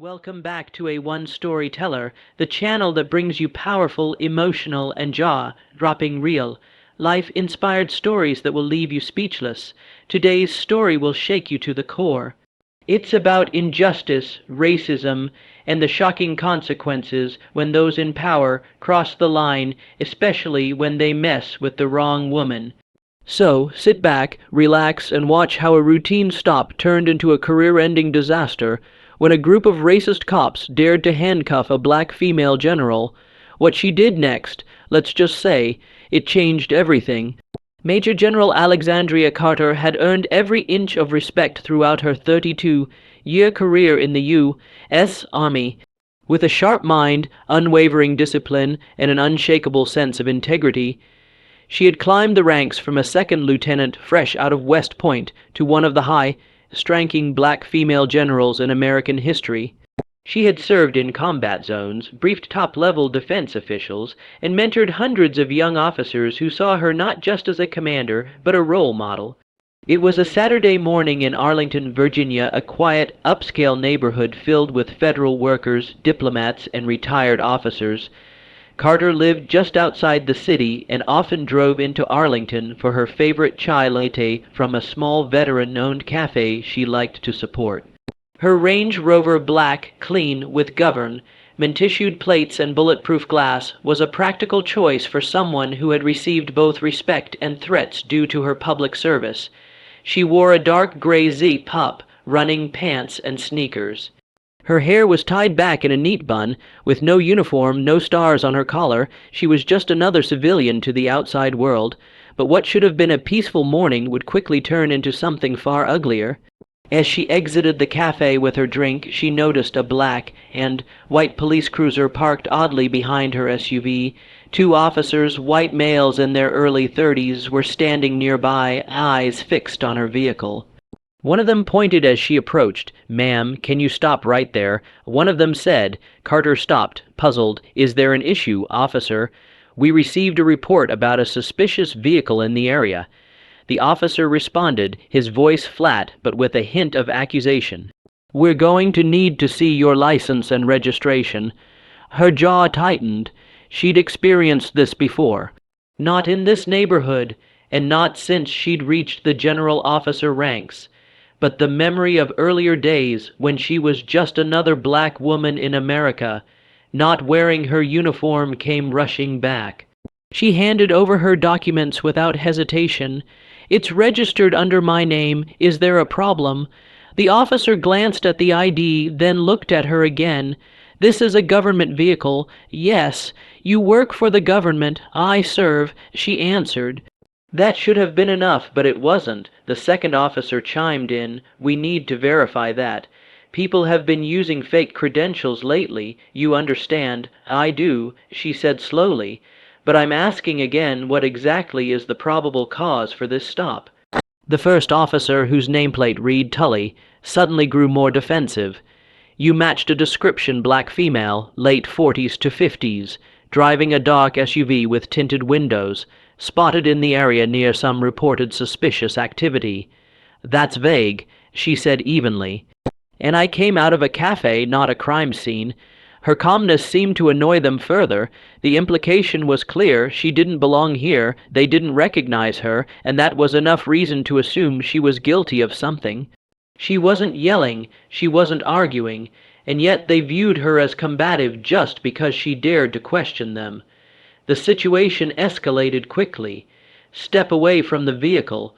Welcome back to A One Story Teller, the channel that brings you powerful, emotional, and jaw-dropping real, life-inspired stories that will leave you speechless. Today's story will shake you to the core. It's about injustice, racism, and the shocking consequences when those in power cross the line, especially when they mess with the wrong woman. So, sit back, relax, and watch how a routine stop turned into a career-ending disaster when a group of racist cops dared to handcuff a black female general. What she did next, let's just say, it changed everything. Major General Alexandria Carter had earned every inch of respect throughout her 32-year career in the U.S. Army. With a sharp mind, unwavering discipline, and an unshakable sense of integrity, she had climbed the ranks from a second lieutenant fresh out of West Point to one of the highest-ranking black female generals in American history. She had served in combat zones, briefed top-level defense officials, and mentored hundreds of young officers who saw her not just as a commander, but a role model. It was a Saturday morning in Arlington, Virginia, a quiet, upscale neighborhood filled with federal workers, diplomats, and retired officers. Carter lived just outside the city and often drove into Arlington for her favorite chai latte from a small veteran-owned cafe she liked to support. Her Range Rover Black, clean, with government-issued plates and bulletproof glass, was a practical choice for someone who had received both respect and threats due to her public service. She wore a dark gray zip-up, running pants and sneakers. Her hair was tied back in a neat bun. With no uniform, no stars on her collar, she was just another civilian to the outside world. But what should have been a peaceful morning would quickly turn into something far uglier. As she exited the cafe with her drink, she noticed a black and white police cruiser parked oddly behind her SUV. Two officers, white males in their early 30s, were standing nearby, eyes fixed on her vehicle. One of them pointed as she approached. "Ma'am, can you stop right there?" One of them said. Carter stopped, puzzled. "Is there an issue, officer? We received a report about a suspicious vehicle in the area." The officer responded, his voice flat but with a hint of accusation. "We're going to need to see your license and registration." Her jaw tightened. She'd experienced this before. Not in this neighborhood, and not since she'd reached the general officer ranks. But the memory of earlier days when she was just another black woman in America, not wearing her uniform, came rushing back. She handed over her documents without hesitation. "It's registered under my name. Is there a problem?" The officer glanced at the ID, then looked at her again. "This is a government vehicle." "Yes, you work for the government. I serve," she answered. That should have been enough, but it wasn't. The second officer chimed in. "We need to verify that. People have been using fake credentials lately. You understand?" "I do," she said slowly. "But I'm asking again, what exactly is the probable cause for this stop?" The first officer, whose nameplate read Tully, suddenly grew more defensive. "You matched a description, black female, late 40s to 50s, driving a dark SUV with tinted windows. Spotted in the area near some reported suspicious activity." "That's vague," she said evenly. "And I came out of a cafe, not a crime scene." Her calmness seemed to annoy them further. The implication was clear. She didn't belong here, they didn't recognize her, and that was enough reason to assume she was guilty of something. She wasn't yelling, she wasn't arguing, and yet they viewed her as combative just because she dared to question them. The situation escalated quickly. "Step away from the vehicle,"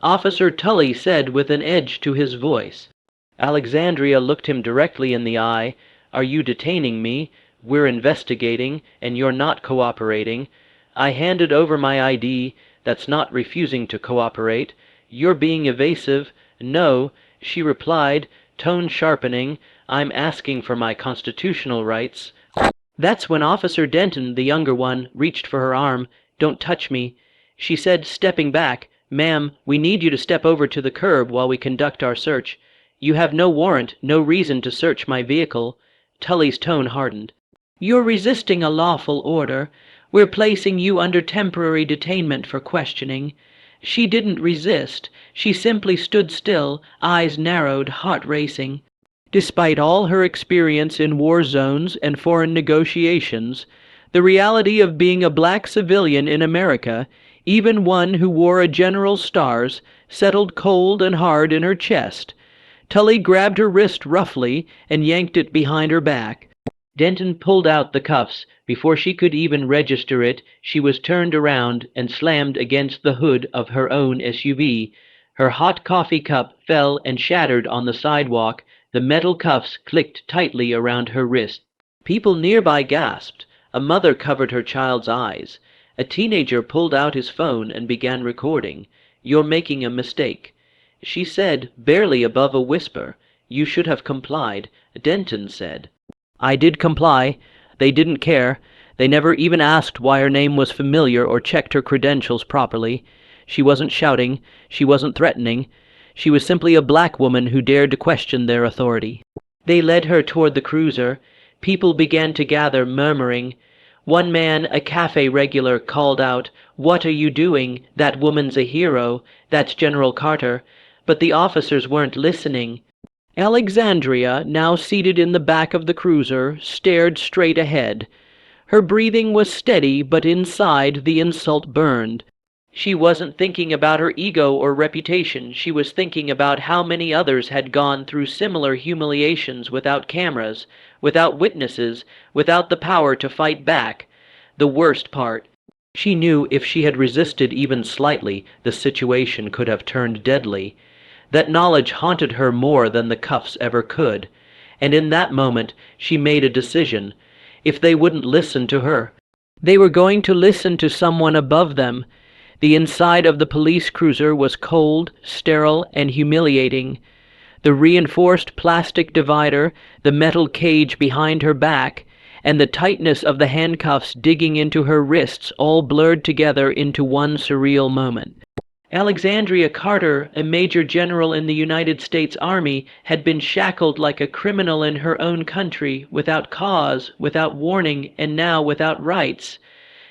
Officer Tully said with an edge to his voice. Alexandria looked him directly in the eye. "Are you detaining me? We're investigating, and you're not cooperating." "I handed over my ID. That's not refusing to cooperate." "You're being evasive." "No," she replied, tone sharpening. "I'm asking for my constitutional rights." That's when Officer Denton, the younger one, reached for her arm. "Don't touch me," she said, stepping back. "Ma'am, we need you to step over to the curb while we conduct our search. You have no warrant, no reason to search my vehicle." Tully's tone hardened. "You're resisting a lawful order. We're placing you under temporary detainment for questioning." She didn't resist. She simply stood still, eyes narrowed, heart racing. Despite all her experience in war zones and foreign negotiations, the reality of being a black civilian in America, even one who wore a general's stars, settled cold and hard in her chest. Tully grabbed her wrist roughly and yanked it behind her back. Denton pulled out the cuffs. Before she could even register it, she was turned around and slammed against the hood of her own SUV. Her hot coffee cup fell and shattered on the sidewalk. The metal cuffs clicked tightly around her wrist. People nearby gasped. A mother covered her child's eyes. A teenager pulled out his phone and began recording. "You're making a mistake." She said, barely above a whisper, "You should have complied." Denton said, "I did comply. They didn't care. They never even asked why her name was familiar or checked her credentials properly. She wasn't shouting. She wasn't threatening. She was simply a black woman who dared to question their authority." They led her toward the cruiser. People began to gather, murmuring. One man, a cafe regular, called out, "What are you doing? That woman's a hero. That's General Carter." But the officers weren't listening. Alexandria, now seated in the back of the cruiser, stared straight ahead. Her breathing was steady, but inside the insult burned. She wasn't thinking about her ego or reputation. She was thinking about how many others had gone through similar humiliations without cameras, without witnesses, without the power to fight back. The worst part, she knew if she had resisted even slightly, the situation could have turned deadly. That knowledge haunted her more than the cuffs ever could. And in that moment, she made a decision. If they wouldn't listen to her, they were going to listen to someone above them. The inside of the police cruiser was cold, sterile, and humiliating. The reinforced plastic divider, the metal cage behind her back, and the tightness of the handcuffs digging into her wrists all blurred together into one surreal moment. Alexandria Carter, a major general in the United States Army, had been shackled like a criminal in her own country, without cause, without warning, and now without rights.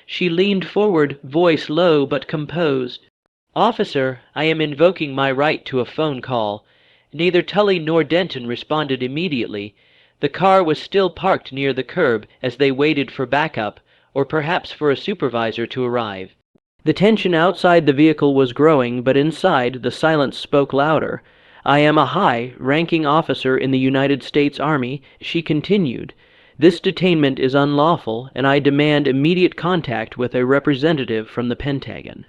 She leaned forward, voice low but composed. "Officer, I am invoking my right to a phone call." Neither Tully nor Denton responded immediately. The car was still parked near the curb as they waited for backup, or perhaps for a supervisor to arrive. The tension outside the vehicle was growing, but inside the silence spoke louder. "I am a high-ranking officer in the United States Army," she continued. "This detainment is unlawful, and I demand immediate contact with a representative from the Pentagon."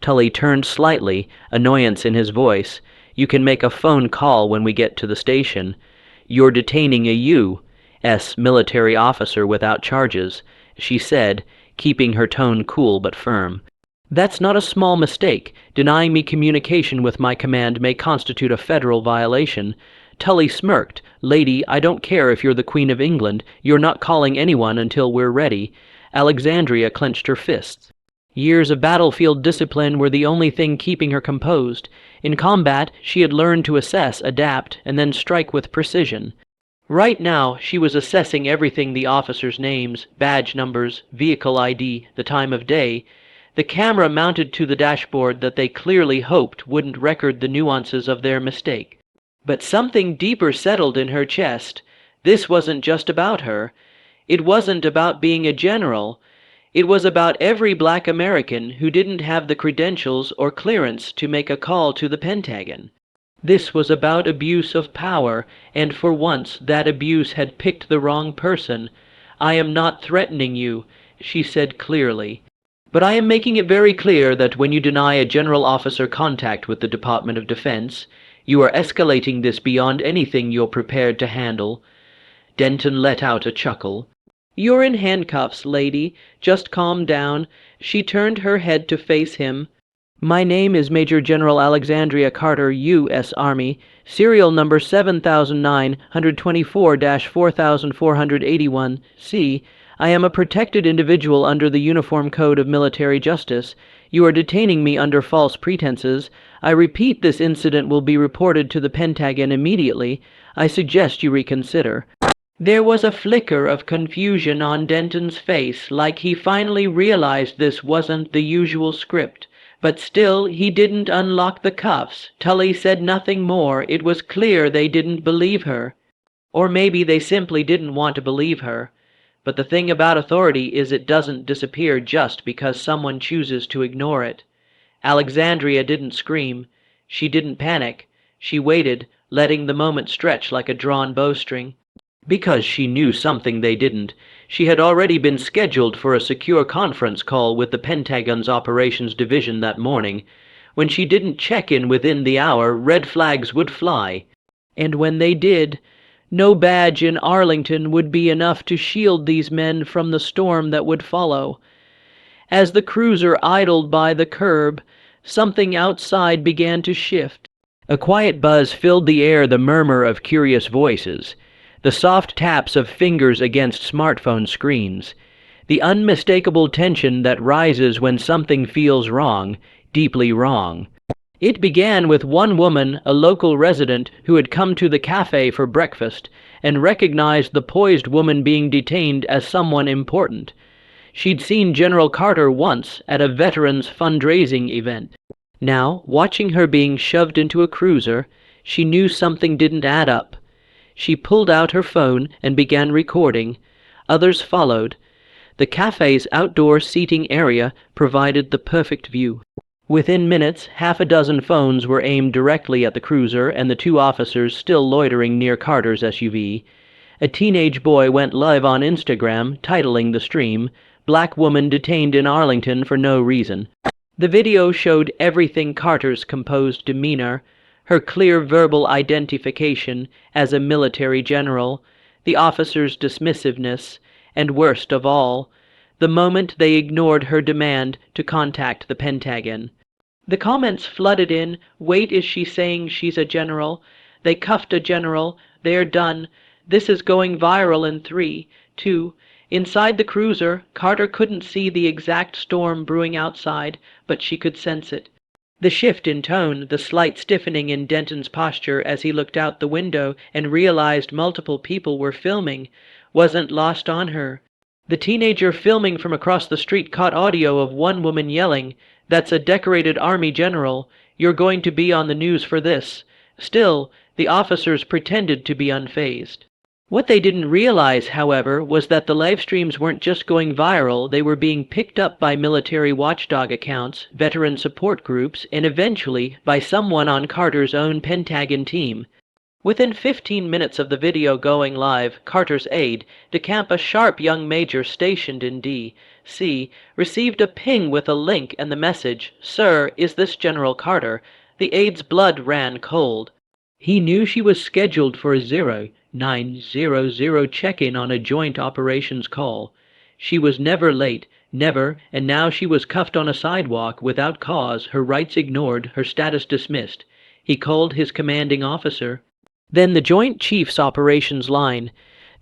Tully turned slightly, annoyance in his voice. "You can make a phone call when we get to the station. You're detaining a U.S. military officer without charges," she said, keeping her tone cool but firm. "That's not a small mistake. Denying me communication with my command may constitute a federal violation." Tully smirked. "Lady, I don't care if you're the Queen of England. You're not calling anyone until we're ready." Alexandria clenched her fists. Years of battlefield discipline were the only thing keeping her composed. In combat, she had learned to assess, adapt, and then strike with precision. Right now, she was assessing everything: the officers' names, badge numbers, vehicle ID, the time of day. The camera mounted to the dashboard that they clearly hoped wouldn't record the nuances of their mistake. But something deeper settled in her chest. This wasn't just about her. It wasn't about being a general. It was about every black American who didn't have the credentials or clearance to make a call to the Pentagon. This was about abuse of power, and for once that abuse had picked the wrong person. "I am not threatening you," she said clearly. "But I am making it very clear that when you deny a general officer contact with the Department of Defense, you are escalating this beyond anything you're prepared to handle." Denton let out a chuckle. "You're in handcuffs, lady. Just calm down." She turned her head to face him. "My name is Major General Alexandria Carter, U.S. Army, serial number 7924-4481, C. I am a protected individual under the Uniform Code of Military Justice. You are detaining me under false pretenses. I repeat, this incident will be reported to the Pentagon immediately. I suggest you reconsider." There was a flicker of confusion on Denton's face, like he finally realized this wasn't the usual script. But still, he didn't unlock the cuffs. Tully said nothing more. It was clear they didn't believe her. Or maybe they simply didn't want to believe her. But the thing about authority is it doesn't disappear just because someone chooses to ignore it. Alexandria didn't scream. She didn't panic. She waited, letting the moment stretch like a drawn bowstring. Because she knew something they didn't. She had already been scheduled for a secure conference call with the Pentagon's Operations Division that morning. When she didn't check in within the hour, red flags would fly. And when they did, no badge in Arlington would be enough to shield these men from the storm that would follow. As the cruiser idled by the curb, something outside began to shift. A quiet buzz filled the air, the murmur of curious voices, the soft taps of fingers against smartphone screens, the unmistakable tension that rises when something feels wrong, deeply wrong. It began with one woman, a local resident, who had come to the cafe for breakfast and recognized the poised woman being detained as someone important. She'd seen General Carter once at a veterans fundraising event. Now, watching her being shoved into a cruiser, she knew something didn't add up. She pulled out her phone and began recording. Others followed. The cafe's outdoor seating area provided the perfect view. Within minutes, half a dozen phones were aimed directly at the cruiser and the two officers still loitering near Carter's SUV. A teenage boy went live on Instagram, titling the stream, "Black Woman Detained in Arlington for No Reason." The video showed everything: Carter's composed demeanor, her clear verbal identification as a military general, the officer's dismissiveness, and worst of all, the moment they ignored her demand to contact the Pentagon. The comments flooded in. "Wait, is she saying she's a general? They cuffed a general. They're done. This is going viral in 3, 2. Inside the cruiser, Carter couldn't see the exact storm brewing outside, but she could sense it. The shift in tone, the slight stiffening in Denton's posture as he looked out the window and realized multiple people were filming, wasn't lost on her. The teenager filming from across the street caught audio of one woman yelling, "That's a decorated Army general. You're going to be on the news for this." Still, the officers pretended to be unfazed. What they didn't realize, however, was that the live streams weren't just going viral, they were being picked up by military watchdog accounts, veteran support groups, and eventually by someone on Carter's own Pentagon team. Within 15 minutes of the video going live, Carter's aide, DeCamp, a sharp young major stationed in D.C., received a ping with a link and the message, "Sir, is this General Carter?" The aide's blood ran cold. He knew she was scheduled for a 0900 check-in on a joint operations call. She was never late, never, and now she was cuffed on a sidewalk without cause, her rights ignored, her status dismissed. He called his commanding officer. Then the Joint Chiefs Operations Line.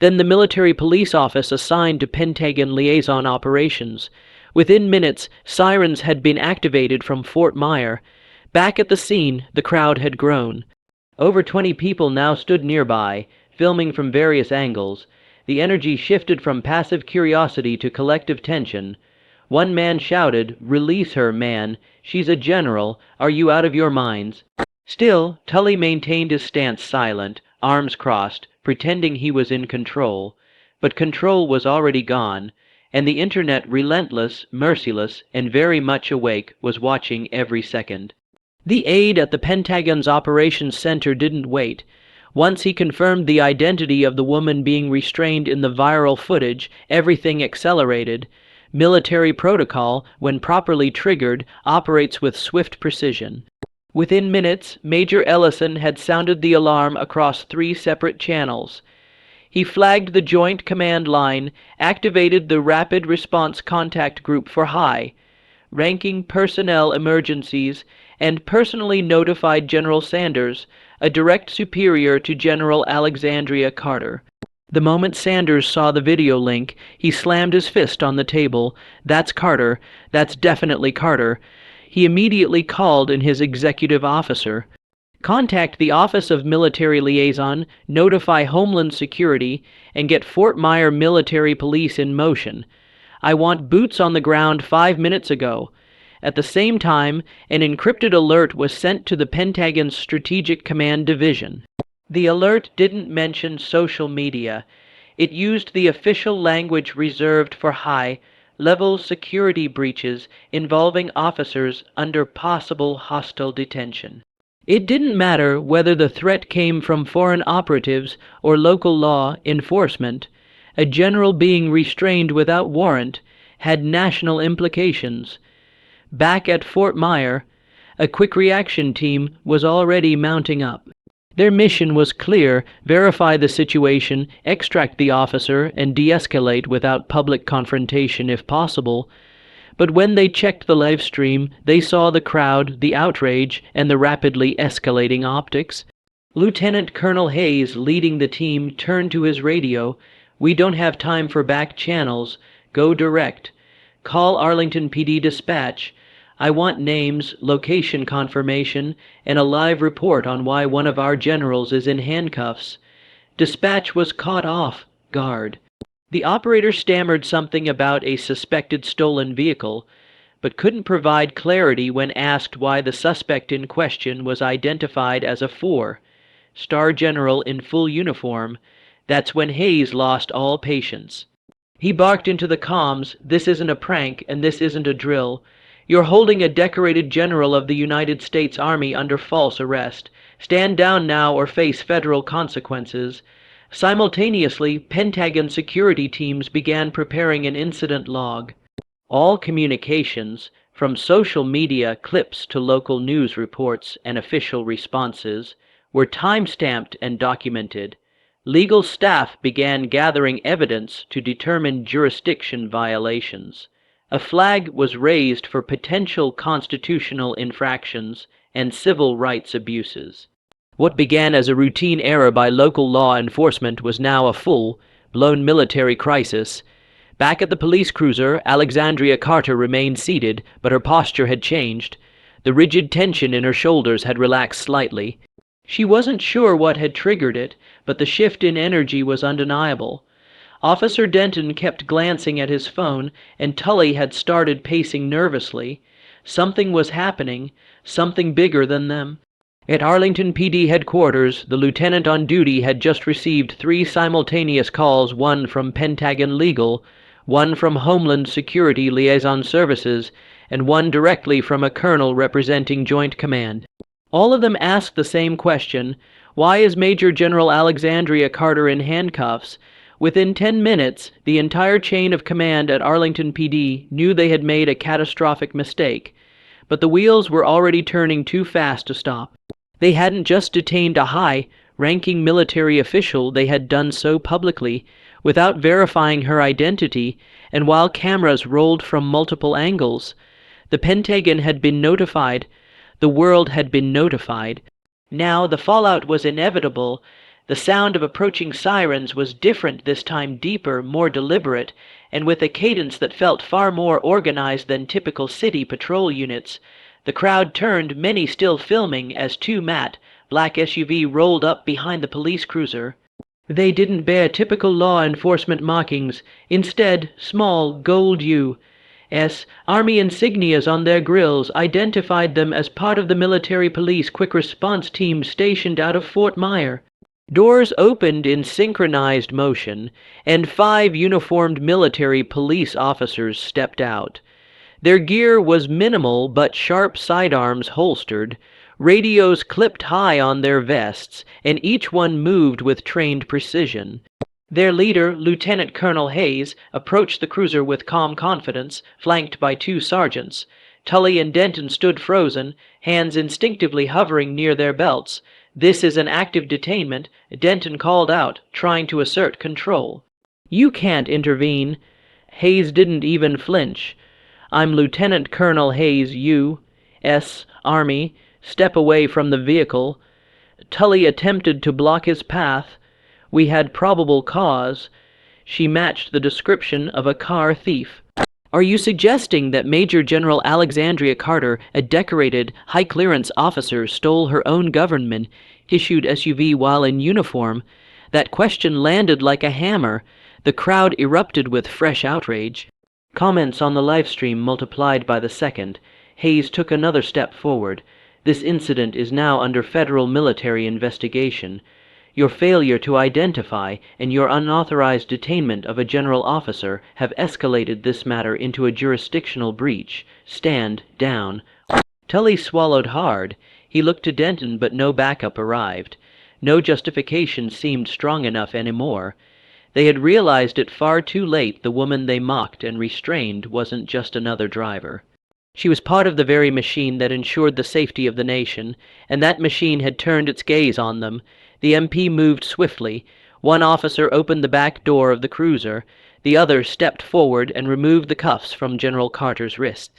Then the military police office assigned to Pentagon Liaison Operations. Within minutes, sirens had been activated from Fort Myer. Back at the scene, the crowd had grown. Over 20 people now stood nearby, filming from various angles. The energy shifted from passive curiosity to collective tension. One man shouted, "Release her, man. She's a general. Are you out of your minds?" Still, Tully maintained his stance silent, arms crossed, pretending he was in control. But control was already gone, and the internet, relentless, merciless, and very much awake, was watching every second. The aide at the Pentagon's Operations Center didn't wait. Once he confirmed the identity of the woman being restrained in the viral footage, everything accelerated. Military protocol, when properly triggered, operates with swift precision. Within minutes, Major Ellison had sounded the alarm across 3 separate channels. He flagged the Joint Command Line, activated the Rapid Response Contact Group for high, ranking personnel emergencies, and personally notified General Sanders, a direct superior to General Alexandria Carter. The moment Sanders saw the video link, he slammed his fist on the table. "That's Carter. That's definitely Carter." He immediately called in his executive officer. "Contact the Office of Military Liaison, notify Homeland Security, and get Fort Myer Military Police in motion. I want boots on the ground 5 minutes ago." At the same time, an encrypted alert was sent to the Pentagon's Strategic Command Division. The alert didn't mention social media. It used the official language reserved for high-level security breaches involving officers under possible hostile detention. It didn't matter whether the threat came from foreign operatives or local law enforcement. A general being restrained without warrant had national implications. Back at Fort Myer, a quick reaction team was already mounting up. Their mission was clear: verify the situation, extract the officer, and de-escalate without public confrontation if possible. But when they checked the live stream, they saw the crowd, the outrage, and the rapidly escalating optics. Lieutenant Colonel Hayes, leading the team, turned to his radio. "We don't have time for back channels. Go direct. Call Arlington PD Dispatch. I want names, location confirmation, and a live report on why one of our generals is in handcuffs." Dispatch was caught off guard. The operator stammered something about a suspected stolen vehicle, but couldn't provide clarity when asked why the suspect in question was identified as a four-star general in full uniform. That's when Hayes lost all patience. He barked into the comms, "This isn't a prank, and this isn't a drill. You're holding a decorated general of the United States Army under false arrest. Stand down now or face federal consequences." Simultaneously, Pentagon security teams began preparing an incident log. All communications, from social media clips to local news reports and official responses, were time-stamped and documented. Legal staff began gathering evidence to determine jurisdiction violations. A flag was raised for potential constitutional infractions and civil rights abuses. What began as a routine error by local law enforcement was now a full-blown military crisis. Back at the police cruiser, Alexandria Carter remained seated, but her posture had changed. The rigid tension in her shoulders had relaxed slightly. She wasn't sure what had triggered it, but the shift in energy was undeniable. Officer Denton kept glancing at his phone, and Tully had started pacing nervously. Something was happening, something bigger than them. At Arlington PD headquarters, the lieutenant on duty had just received 3 simultaneous calls, one from Pentagon Legal, one from Homeland Security Liaison Services, and one directly from a colonel representing Joint Command. All of them asked the same question: why is Major General Alexandria Carter in handcuffs? Within 10 minutes, the entire chain of command at Arlington PD knew they had made a catastrophic mistake, but the wheels were already turning too fast to stop. They hadn't just detained a high-ranking military official, they had done so publicly, without verifying her identity, and while cameras rolled from multiple angles. The Pentagon had been notified. The world had been notified. Now the fallout was inevitable. The sound of approaching sirens was different this time, deeper, more deliberate, and with a cadence that felt far more organized than typical city patrol units. The crowd turned, many still filming, as 2 matte, black SUV rolled up behind the police cruiser. They didn't bear typical law enforcement markings. Instead, small gold U.S. Army insignias on their grills identified them as part of the military police quick response team stationed out of Fort Myer. Doors opened in synchronized motion, and 5 uniformed military police officers stepped out. Their gear was minimal, but sharp sidearms holstered, radios clipped high on their vests, and each one moved with trained precision. Their leader, Lieutenant Colonel Hayes, approached the cruiser with calm confidence, flanked by 2 sergeants. Tully and Denton stood frozen, hands instinctively hovering near their belts. "This is an active detainment," Denton called out, trying to assert control. "You can't intervene." Hayes didn't even flinch. "I'm Lieutenant Colonel Hayes, U.S. Army. Step away from the vehicle." Tully attempted to block his path. "We had probable cause." She matched the description of a car thief. "Are you suggesting that Major General Alexandria Carter, a decorated, high-clearance officer, stole her own government-issued SUV while in uniform?" That question landed like a hammer. The crowd erupted with fresh outrage. Comments on the live stream multiplied by the second. Hayes took another step forward. "This incident is now under federal military investigation. Your failure to identify and your unauthorized detainment of a general officer have escalated this matter into a jurisdictional breach. Stand down." Tully swallowed hard. He looked to Denton, but no backup arrived. No justification seemed strong enough anymore. They had realized it far too late the woman they mocked and restrained wasn't just another driver. She was part of the very machine that ensured the safety of the nation, and that machine had turned its gaze on them. The MP moved swiftly. One officer opened the back door of the cruiser. The other stepped forward and removed the cuffs from General Carter's wrists.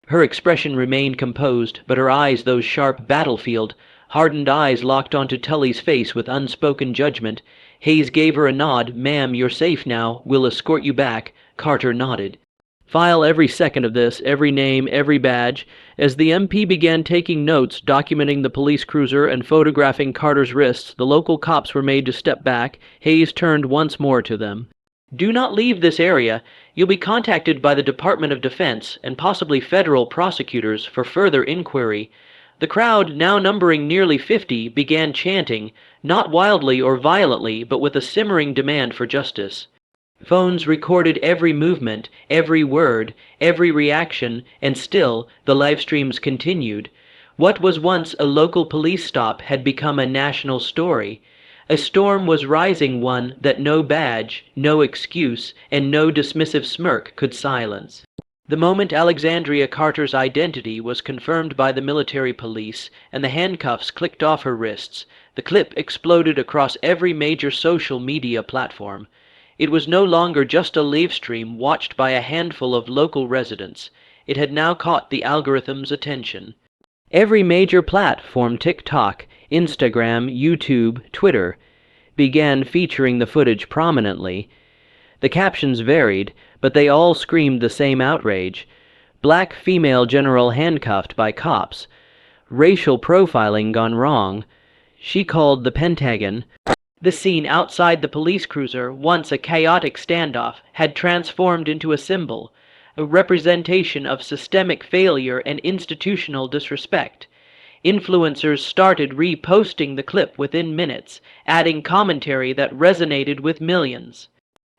Her expression remained composed, but her eyes, those sharp battlefield, hardened eyes, locked onto Tully's face with unspoken judgment. Hayes gave her a nod. "Ma'am, you're safe now. We'll escort you back." Carter nodded. "File every second of this, every name, every badge." As the MP began taking notes, documenting the police cruiser and photographing Carter's wrists, the local cops were made to step back. Hayes turned once more to them. "Do not leave this area. You'll be contacted by the Department of Defense and possibly federal prosecutors for further inquiry." The crowd, now numbering nearly 50, began chanting, not wildly or violently, but with a simmering demand for justice. Phones recorded every movement, every word, every reaction, and still the live streams continued. What was once a local police stop had become a national story. A storm was rising, one that no badge, no excuse, and no dismissive smirk could silence. The moment Alexandria Carter's identity was confirmed by the military police and the handcuffs clicked off her wrists, the clip exploded across every major social media platform. It was no longer just a live stream watched by a handful of local residents. It had now caught the algorithm's attention. Every major platform, TikTok, Instagram, YouTube, Twitter, began featuring the footage prominently. The captions varied, but they all screamed the same outrage. Black female general handcuffed by cops. Racial profiling gone wrong. She called the Pentagon. The scene outside the police cruiser, once a chaotic standoff, had transformed into a symbol, a representation of systemic failure and institutional disrespect. Influencers started reposting the clip within minutes, adding commentary that resonated with millions.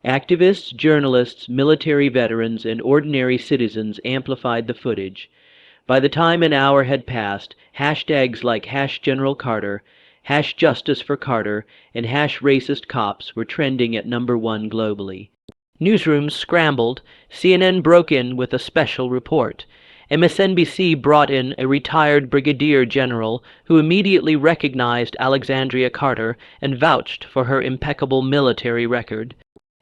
Activists, journalists, military veterans, and ordinary citizens amplified the footage. By the time an hour had passed, hashtags like #GeneralCarter, #Justice for Carter, and #Racist Cops were trending at #1 globally. Newsrooms scrambled. CNN broke in with a special report. MSNBC brought in a retired brigadier general who immediately recognized Alexandria Carter and vouched for her impeccable military record.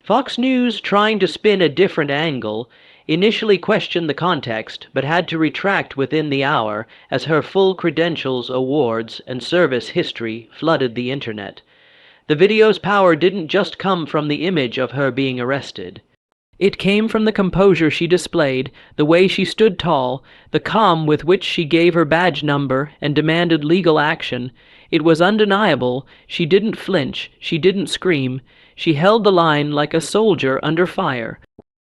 Fox News, trying to spin a different angle, initially questioned the context, but had to retract within the hour as her full credentials, awards, and service history flooded the internet. The video's power didn't just come from the image of her being arrested. It came from the composure she displayed, the way she stood tall, the calm with which she gave her badge number and demanded legal action. It was undeniable. She didn't flinch. She didn't scream. She held the line like a soldier under fire.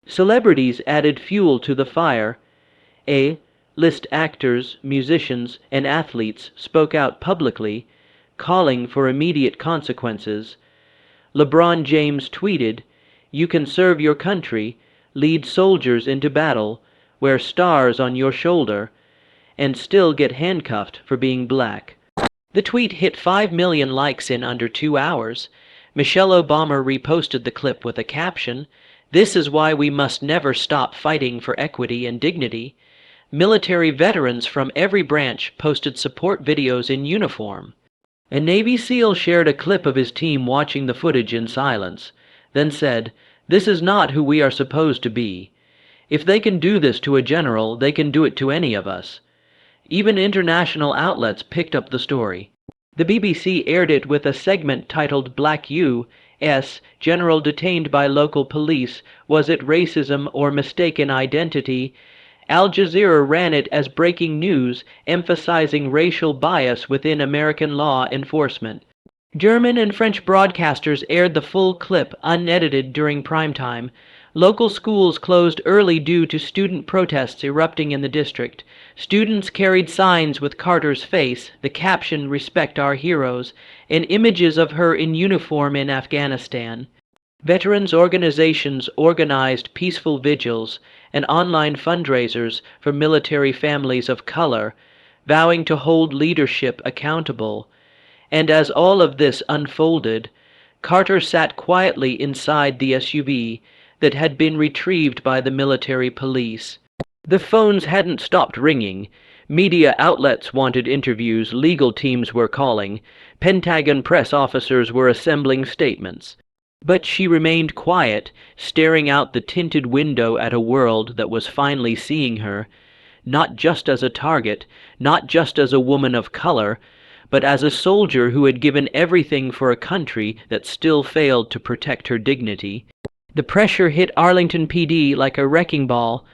Celebrities added fuel to the fire. A-list actors, musicians, and athletes spoke out publicly, calling for immediate consequences. LeBron James tweeted, "You can serve your country, lead soldiers into battle, wear stars on your shoulder, and still get handcuffed for being black." The tweet hit 5 million likes in under 2 hours. Michelle Obama reposted the clip with a caption, "This is why we must never stop fighting for equity and dignity." Military veterans from every branch posted support videos in uniform. A Navy SEAL shared a clip of his team watching the footage in silence, then said, "This is not who we are supposed to be. If they can do this to a general, they can do it to any of us." Even international outlets picked up the story. The BBC aired it with a segment titled "Black U.S. General Detained by Local Police. Was it Racism or Mistaken Identity?" Al Jazeera ran it as breaking news, emphasizing racial bias within American law enforcement. German and French broadcasters aired the full clip unedited during prime time. Local schools closed early due to student protests erupting in the district. Students carried signs with Carter's face, the caption "Respect Our Heroes," and images of her in uniform in Afghanistan. Veterans organizations organized peaceful vigils and online fundraisers for military families of color, vowing to hold leadership accountable. And as all of this unfolded, Carter sat quietly inside the SUV that had been retrieved by the military police. The phones hadn't stopped ringing. Media outlets wanted interviews, legal teams were calling, Pentagon press officers were assembling statements. But she remained quiet, staring out the tinted window at a world that was finally seeing her, not just as a target, not just as a woman of color, but as a soldier who had given everything for a country that still failed to protect her dignity. The pressure hit Arlington PD like a wrecking ball.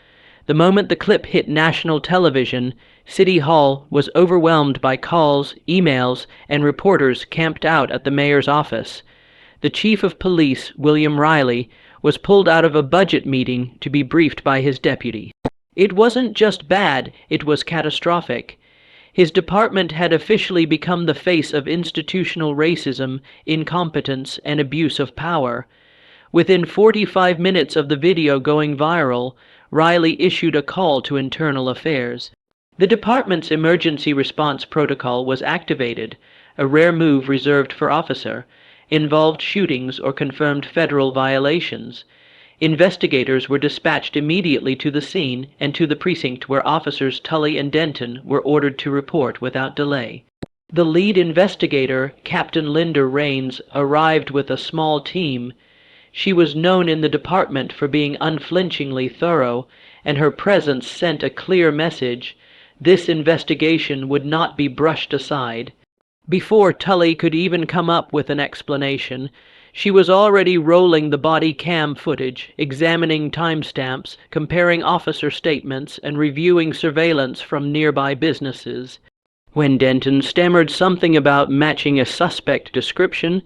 The moment the clip hit national television, City Hall was overwhelmed by calls, emails, and reporters camped out at the mayor's office. The chief of police, William Riley, was pulled out of a budget meeting to be briefed by his deputy. It wasn't just bad, it was catastrophic. His department had officially become the face of institutional racism, incompetence, and abuse of power. Within 45 minutes of the video going viral, Riley issued a call to internal affairs. The department's emergency response protocol was activated, a rare move reserved for officer, involved shootings or confirmed federal violations. Investigators were dispatched immediately to the scene and to the precinct where officers Tully and Denton were ordered to report without delay. The lead investigator, Captain Linda Raines, arrived with a small team. She was known in the department for being unflinchingly thorough, and her presence sent a clear message: this investigation would not be brushed aside. Before Tully could even come up with an explanation, she was already rolling the body cam footage, examining timestamps, comparing officer statements, and reviewing surveillance from nearby businesses. When Denton stammered something about matching a suspect description,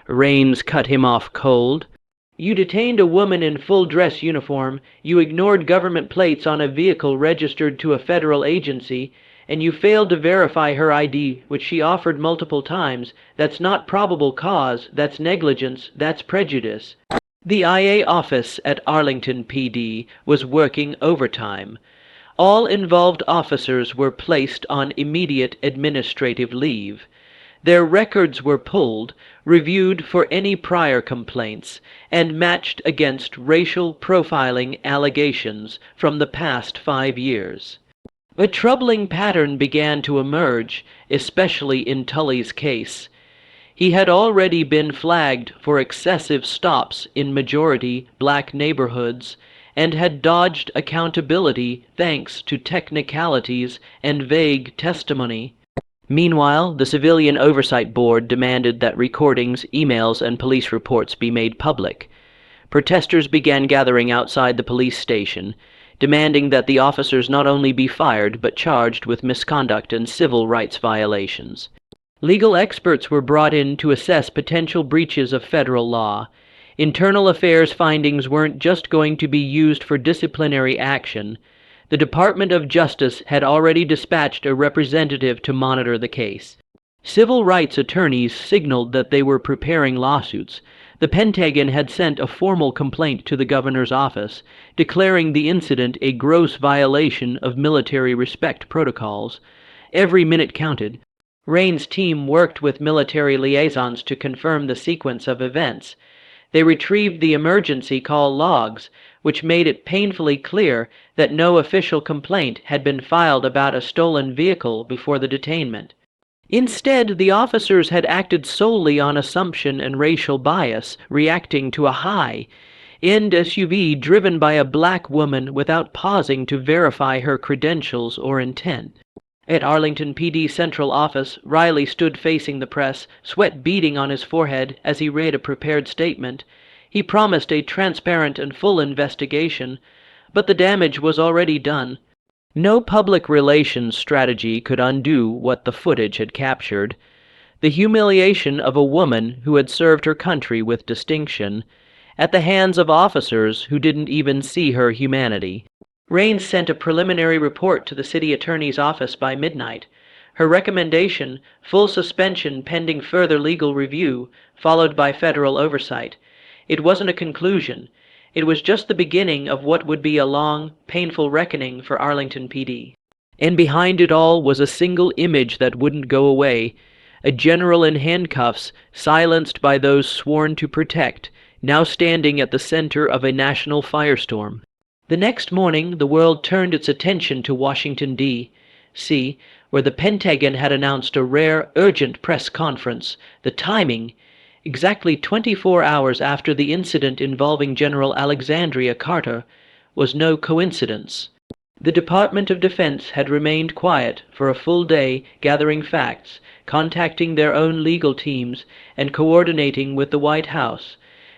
Raines cut him off cold. "You detained a woman in full dress uniform, you ignored government plates on a vehicle registered to a federal agency, and you failed to verify her ID, which she offered multiple times. That's not probable cause, that's negligence, that's prejudice." The IA office at Arlington PD was working overtime. All involved officers were placed on immediate administrative leave. Their records were pulled, reviewed for any prior complaints, and matched against racial profiling allegations from the past 5 years. A troubling pattern began to emerge, especially in Tully's case. He had already been flagged for excessive stops in majority black neighborhoods and had dodged accountability thanks to technicalities and vague testimony. Meanwhile, the Civilian Oversight Board demanded that recordings, emails, and police reports be made public. Protesters began gathering outside the police station, demanding that the officers not only be fired but charged with misconduct and civil rights violations. Legal experts were brought in to assess potential breaches of federal law. Internal affairs findings weren't just going to be used for disciplinary action. The Department of Justice had already dispatched a representative to monitor the case. Civil rights attorneys signaled that they were preparing lawsuits. The Pentagon had sent a formal complaint to the governor's office, declaring the incident a gross violation of military respect protocols. Every minute counted. Raines' team worked with military liaisons to confirm the sequence of events. They retrieved the emergency call logs, which made it painfully clear that no official complaint had been filed about a stolen vehicle before the detainment. Instead, the officers had acted solely on assumption and racial bias, reacting to a high-end SUV driven by a black woman without pausing to verify her credentials or intent. At Arlington PD Central Office, Riley stood facing the press, sweat beading on his forehead as he read a prepared statement. He promised a transparent and full investigation, but the damage was already done. No public relations strategy could undo what the footage had captured. the humiliation of a woman who had served her country with distinction, at the hands of officers who didn't even see her humanity. Raines sent a preliminary report to the city attorney's office by midnight. Her recommendation, full suspension pending further legal review, followed by federal oversight. It wasn't a conclusion. It was just the beginning of what would be a long, painful reckoning for Arlington PD. And behind it all was a single image that wouldn't go away, a general in handcuffs, silenced by those sworn to protect, now standing at the center of a national firestorm. The next morning, the world turned its attention to Washington, D.C., where the Pentagon had announced a rare, urgent press conference. The timing, exactly 24 hours after the incident involving General Alexandria Carter, was no coincidence. The Department of Defense had remained quiet for a full day, gathering facts, contacting their own legal teams, and coordinating with the White House.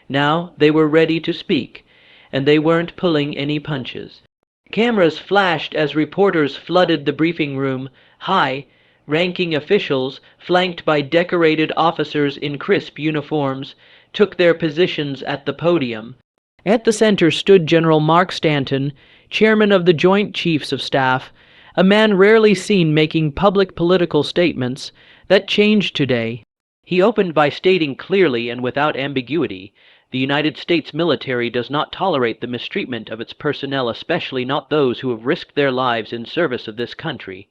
Now they were ready to speak, and they weren't pulling any punches. Cameras flashed as reporters flooded the briefing room. High-ranking officials, flanked by decorated officers in crisp uniforms, took their positions at the podium. At the center stood General Mark Stanton, chairman of the Joint Chiefs of Staff, a man rarely seen making public political statements. That changed today. He opened by stating clearly and without ambiguity, the United States military does not tolerate the mistreatment of its personnel, especially not those who have risked their lives in service of this country.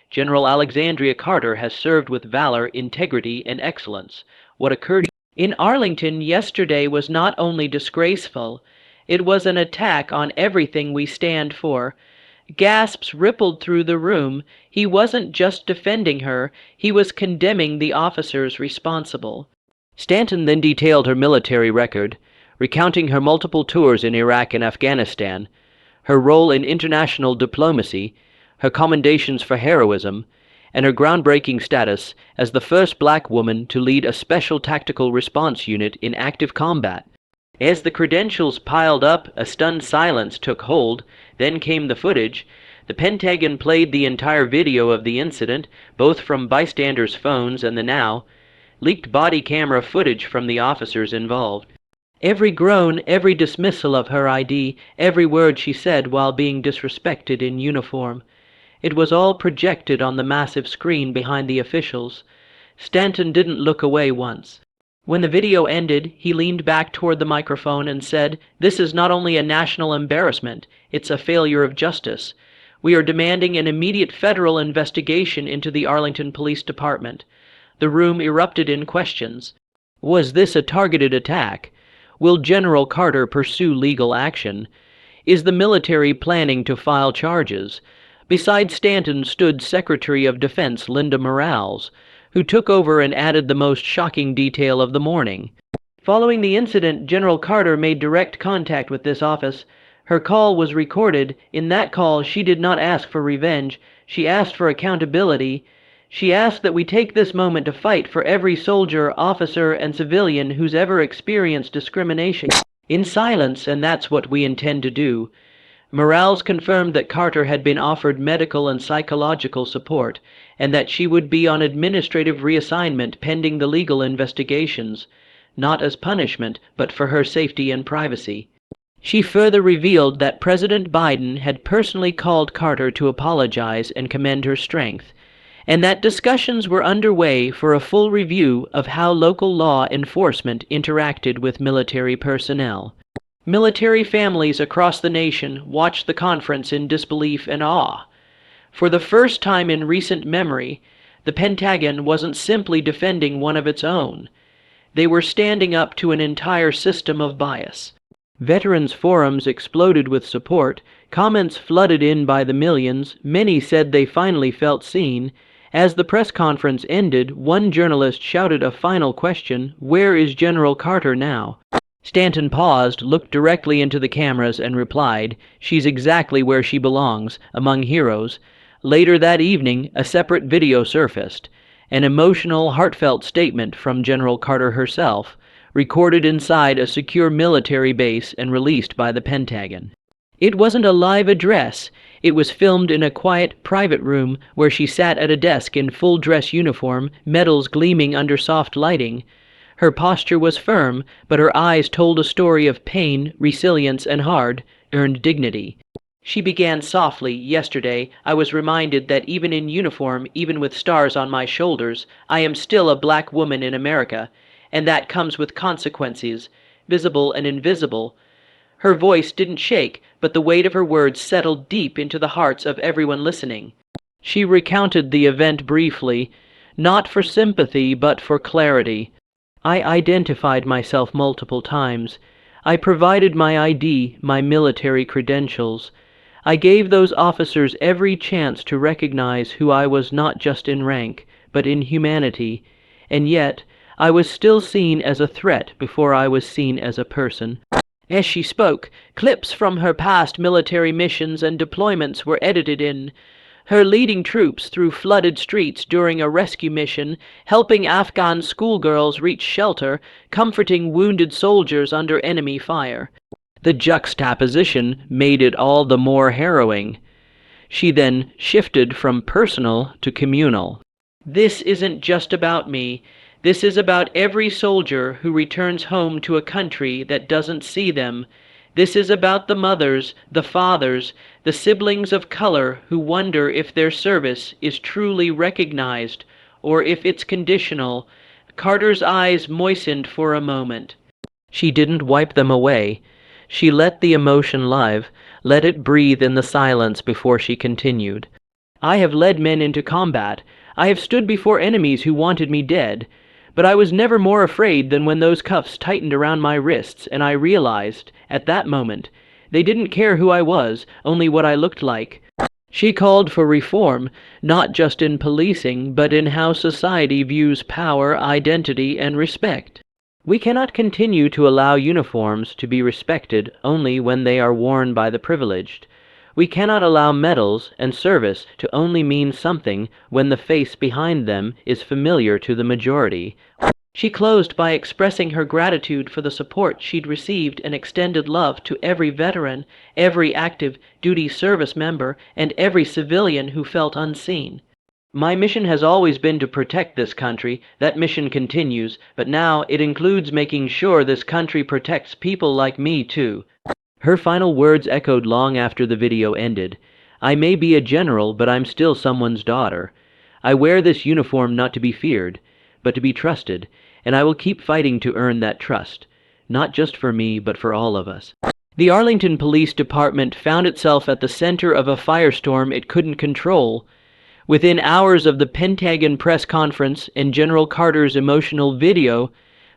General Alexandria Carter has served with valor, integrity, and excellence. What occurred in Arlington yesterday was not only disgraceful, it was an attack on everything we stand for. Gasps rippled through the room. He wasn't just defending her, he was condemning the officers responsible. Stanton then detailed her military record, recounting her multiple tours in Iraq and Afghanistan, her role in international diplomacy, her commendations for heroism, and her groundbreaking status as the first black woman to lead a special tactical response unit in active combat. As the credentials piled up, a stunned silence took hold. Then came the footage. The Pentagon played the entire video of the incident, both from bystanders' phones and the now leaked body camera footage from the officers involved. Every groan, every dismissal of her ID, every word she said while being disrespected in uniform. It was all projected on the massive screen behind the officials. Stanton didn't look away once. When the video ended, he leaned back toward the microphone and said, "This is not only a national embarrassment, it's a failure of justice. We are demanding an immediate federal investigation into the Arlington Police Department." The room erupted in questions. Was this a targeted attack? Will General Carter pursue legal action? Is the military planning to file charges? Beside Stanton stood Secretary of Defense Linda Morales, who took over and added the most shocking detail of the morning. Following the incident, General Carter made direct contact with this office. Her call was recorded. In that call, she did not ask for revenge. She asked for accountability. She asked that we take this moment to fight for every soldier, officer, and civilian who's ever experienced discrimination. In silence, and that's what we intend to do. Morales confirmed that Carter had been offered medical and psychological support, and that she would be on administrative reassignment pending the legal investigations, not as punishment, but for her safety and privacy. She further revealed that President Biden had personally called Carter to apologize and commend her strength, and that discussions were underway for a full review of how local law enforcement interacted with military personnel. Military families across the nation watched the conference in disbelief and awe. For the first time in recent memory, the Pentagon wasn't simply defending one of its own. They were standing up to an entire system of bias. Veterans forums exploded with support, comments flooded in by the millions, many said they finally felt seen. As the press conference ended, one journalist shouted a final question, "Where is General Carter now?" Stanton paused, looked directly into the cameras, and replied, "She's exactly where she belongs, among heroes." Later that evening, a separate video surfaced, an emotional, heartfelt statement from General Carter herself, recorded inside a secure military base and released by the Pentagon. It wasn't a live address. It was filmed in a quiet, private room where she sat at a desk in full dress uniform, medals gleaming under soft lighting. Her posture was firm, but her eyes told a story of pain, resilience, and hard-earned dignity. She began softly. Yesterday, I was reminded that even in uniform, even with stars on my shoulders, I am still a black woman in America, and that comes with consequences, visible and invisible. Her voice didn't shake, but the weight of her words settled deep into the hearts of everyone listening. She recounted the event briefly, not for sympathy, but for clarity. I identified myself multiple times. I provided my ID, my military credentials. I gave those officers every chance to recognize who I was, not just in rank, but in humanity. And yet, I was still seen as a threat before I was seen as a person. As she spoke, clips from her past military missions and deployments were edited in. Her leading troops through flooded streets during a rescue mission, helping Afghan schoolgirls reach shelter, comforting wounded soldiers under enemy fire. The juxtaposition made it all the more harrowing. She then shifted from personal to communal. This isn't just about me. This is about every soldier who returns home to a country that doesn't see them. This is about the mothers, the fathers, the siblings of color who wonder if their service is truly recognized or if it's conditional. Carter's eyes moistened for a moment. She didn't wipe them away. She let the emotion live, let it breathe in the silence before she continued. I have led men into combat. I have stood before enemies who wanted me dead. But I was never more afraid than when those cuffs tightened around my wrists and I realized, at that moment, they didn't care who I was, only what I looked like. She called for reform, not just in policing, but in how society views power, identity, and respect. We cannot continue to allow uniforms to be respected only when they are worn by the privileged. We cannot allow medals and service to only mean something when the face behind them is familiar to the majority. She closed by expressing her gratitude for the support she'd received and extended love to every veteran, every active duty service member, and every civilian who felt unseen. My mission has always been to protect this country. That mission continues, but now it includes making sure this country protects people like me too. Her final words echoed long after the video ended. I may be a general, but I'm still someone's daughter. I wear this uniform not to be feared, but to be trusted, and I will keep fighting to earn that trust, not just for me, but for all of us. The Arlington Police Department found itself at the center of a firestorm it couldn't control. Within hours of the Pentagon press conference and General Carter's emotional video,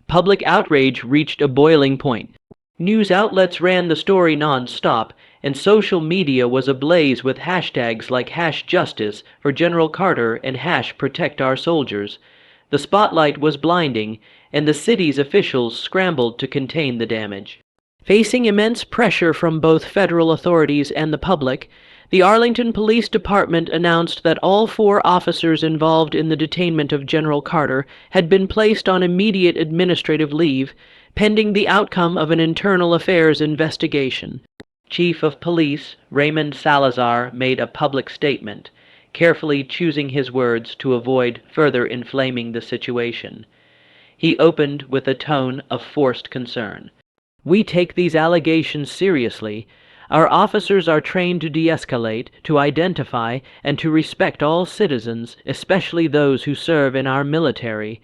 public outrage reached a boiling point. News outlets ran the story non-stop, and social media was ablaze with hashtags like #Justice for General Carter and #Protect Our Soldiers. The spotlight was blinding, and the city's officials scrambled to contain the damage. Facing immense pressure from both federal authorities and the public, the Arlington Police Department announced that all 4 officers involved in the detainment of General Carter had been placed on immediate administrative leave, pending the outcome of an internal affairs investigation. Chief of Police Raymond Salazar made a public statement, carefully choosing his words to avoid further inflaming the situation. He opened with a tone of forced concern. We take these allegations seriously. Our officers are trained to de-escalate, to identify, and to respect all citizens, especially those who serve in our military.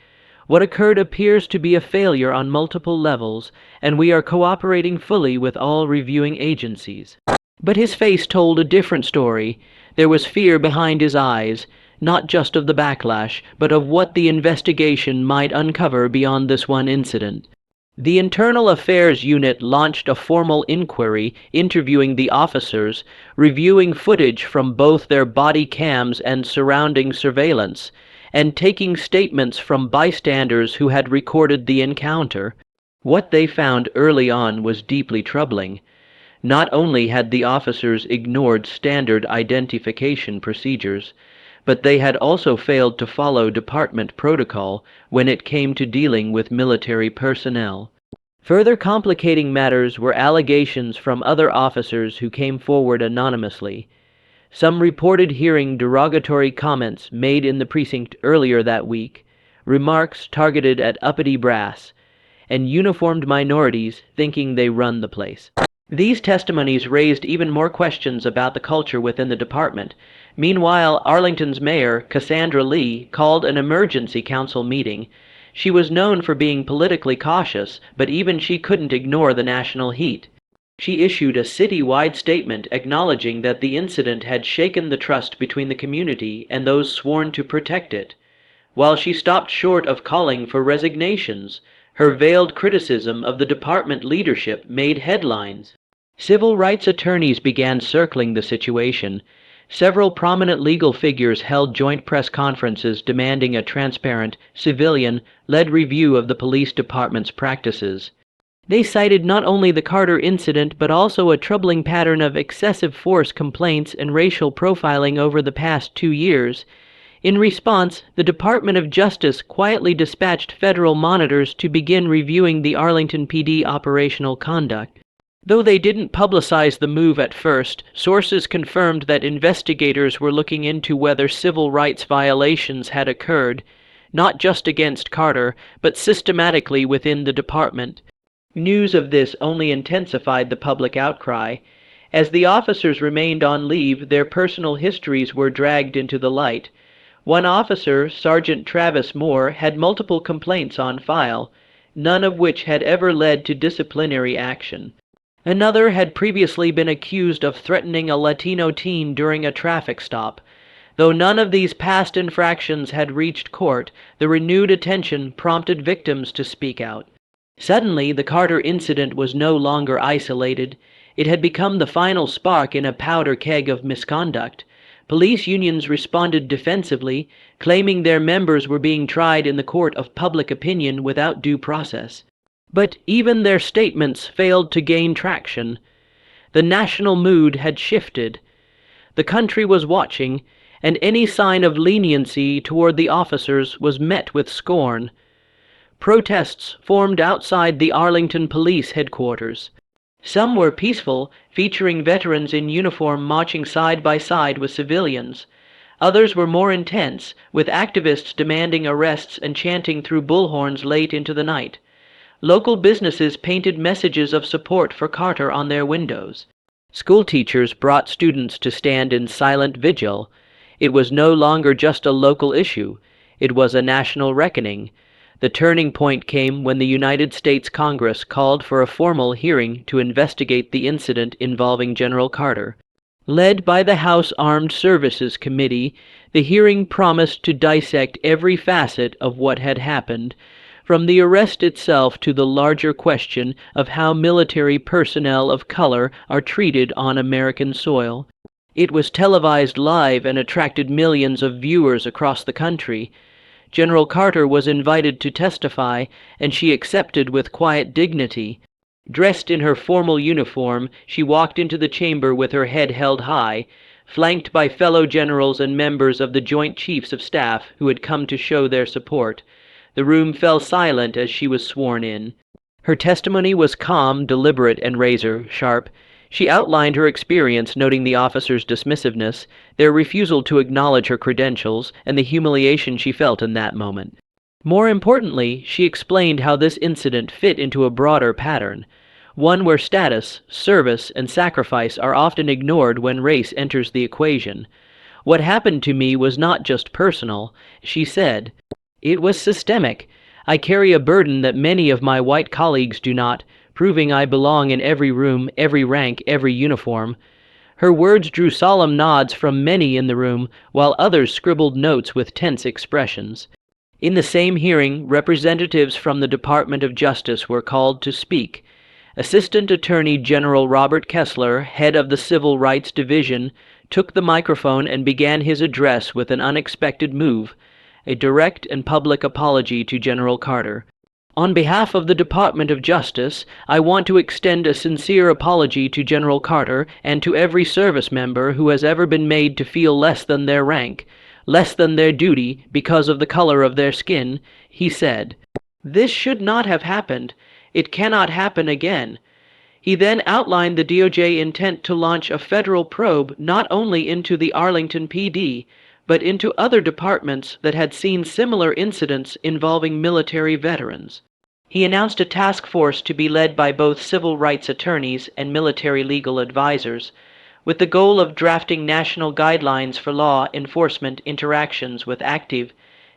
What occurred appears to be a failure on multiple levels, and we are cooperating fully with all reviewing agencies. But his face told a different story. There was fear behind his eyes, not just of the backlash, but of what the investigation might uncover beyond this one incident. The Internal Affairs Unit launched a formal inquiry, interviewing the officers, reviewing footage from both their body cams and surrounding surveillance, and taking statements from bystanders who had recorded the encounter. What they found early on was deeply troubling. Not only had the officers ignored standard identification procedures, but they had also failed to follow department protocol when it came to dealing with military personnel. Further complicating matters were allegations from other officers who came forward anonymously. Some reported hearing derogatory comments made in the precinct earlier that week, remarks targeted at uppity brass, and uniformed minorities thinking they run the place. These testimonies raised even more questions about the culture within the department. Meanwhile, Arlington's mayor, Cassandra Lee, called an emergency council meeting. She was known for being politically cautious, but even she couldn't ignore the national heat. She issued a city-wide statement acknowledging that the incident had shaken the trust between the community and those sworn to protect it. While she stopped short of calling for resignations, her veiled criticism of the department leadership made headlines. Civil rights attorneys began circling the situation. Several prominent legal figures held joint press conferences demanding a transparent, civilian-led review of the police department's practices. They cited not only the Carter incident but also a troubling pattern of excessive force complaints and racial profiling over the past 2 years. In response, the Department of Justice quietly dispatched federal monitors to begin reviewing the Arlington PD operational conduct. Though they didn't publicize the move at first, sources confirmed that investigators were looking into whether civil rights violations had occurred, not just against Carter, but systematically within the department. News of this only intensified the public outcry. As the officers remained on leave, their personal histories were dragged into the light. One officer, Sergeant Travis Moore, had multiple complaints on file, none of which had ever led to disciplinary action. Another had previously been accused of threatening a Latino teen during a traffic stop. Though none of these past infractions had reached court, the renewed attention prompted victims to speak out. Suddenly, the Carter incident was no longer isolated. It had become the final spark in a powder keg of misconduct. Police unions responded defensively, claiming their members were being tried in the court of public opinion without due process. But even their statements failed to gain traction. The national mood had shifted. The country was watching, and any sign of leniency toward the officers was met with scorn. Protests formed outside the Arlington Police headquarters. Some were peaceful, featuring veterans in uniform marching side by side with civilians. Others were more intense, with activists demanding arrests and chanting through bullhorns late into the night. Local businesses painted messages of support for Carter on their windows. School teachers brought students to stand in silent vigil. It was no longer just a local issue. It was a national reckoning. The turning point came when the United States Congress called for a formal hearing to investigate the incident involving General Carter. Led by the House Armed Services Committee, the hearing promised to dissect every facet of what had happened, from the arrest itself to the larger question of how military personnel of color are treated on American soil. It was televised live and attracted millions of viewers across the country. General Carter was invited to testify, and she accepted with quiet dignity. Dressed in her formal uniform, she walked into the chamber with her head held high, flanked by fellow generals and members of the Joint Chiefs of Staff who had come to show their support. The room fell silent as she was sworn in. Her testimony was calm, deliberate, and razor-sharp. She outlined her experience, noting the officers' dismissiveness, their refusal to acknowledge her credentials, and the humiliation she felt in that moment. More importantly, she explained how this incident fit into a broader pattern, one where status, service, and sacrifice are often ignored when race enters the equation. "What happened to me was not just personal," she said. "It was systemic. I carry a burden that many of my white colleagues do not, proving I belong in every room, every rank, every uniform." Her words drew solemn nods from many in the room, while others scribbled notes with tense expressions. In the same hearing, representatives from the Department of Justice were called to speak. Assistant Attorney General Robert Kessler, head of the Civil Rights Division, took the microphone and began his address with an unexpected move, a direct and public apology to General Carter. "On behalf of the Department of Justice, I want to extend a sincere apology to General Carter and to every service member who has ever been made to feel less than their rank, less than their duty because of the color of their skin," he said. "This should not have happened. It cannot happen again. He then outlined the DOJ intent to launch a federal probe not only into the Arlington PD, but into other departments that had seen similar incidents involving military veterans. He announced a task force to be led by both civil rights attorneys and military legal advisors, with the goal of drafting national guidelines for law enforcement interactions with active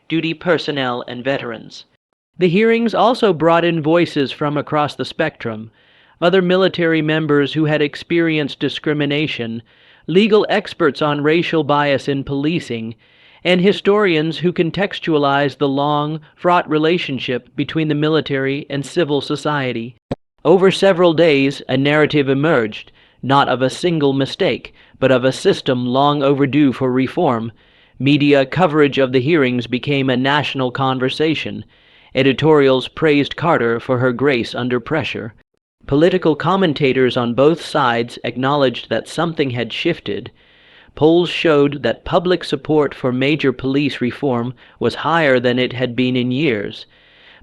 duty personnel and veterans. The hearings also brought in voices from across the spectrum: other military members who had experienced discrimination, legal experts on racial bias in policing, and historians who contextualized the long, fraught relationship between the military and civil society. Over several days, a narrative emerged, not of a single mistake, but of a system long overdue for reform. Media coverage of the hearings became a national conversation. Editorials praised Carter for her grace under pressure. Political commentators on both sides acknowledged that something had shifted. Polls showed that public support for major police reform was higher than it had been in years.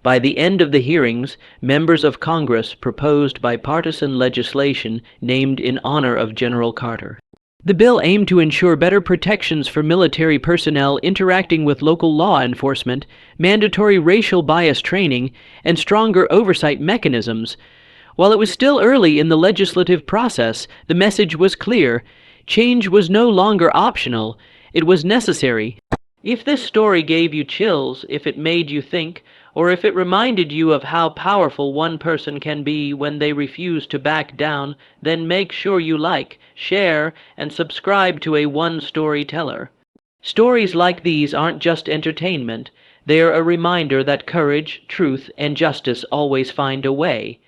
By the end of the hearings, members of Congress proposed bipartisan legislation named in honor of General Carter. The bill aimed to ensure better protections for military personnel interacting with local law enforcement, mandatory racial bias training, and stronger oversight mechanisms. While it was still early in the legislative process, the message was clear. Change was no longer optional, it was necessary. If this story gave you chills, if it made you think, or if it reminded you of how powerful one person can be when they refuse to back down, then make sure you like, share, and subscribe to a One Story Teller. Stories like these aren't just entertainment, they are a reminder that courage, truth, and justice always find a way.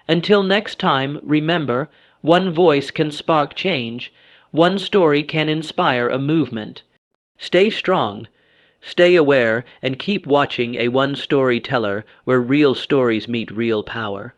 Until next time, remember, one voice can spark change, one story can inspire a movement. Stay strong, stay aware, and keep watching a One Story Teller where real stories meet real power.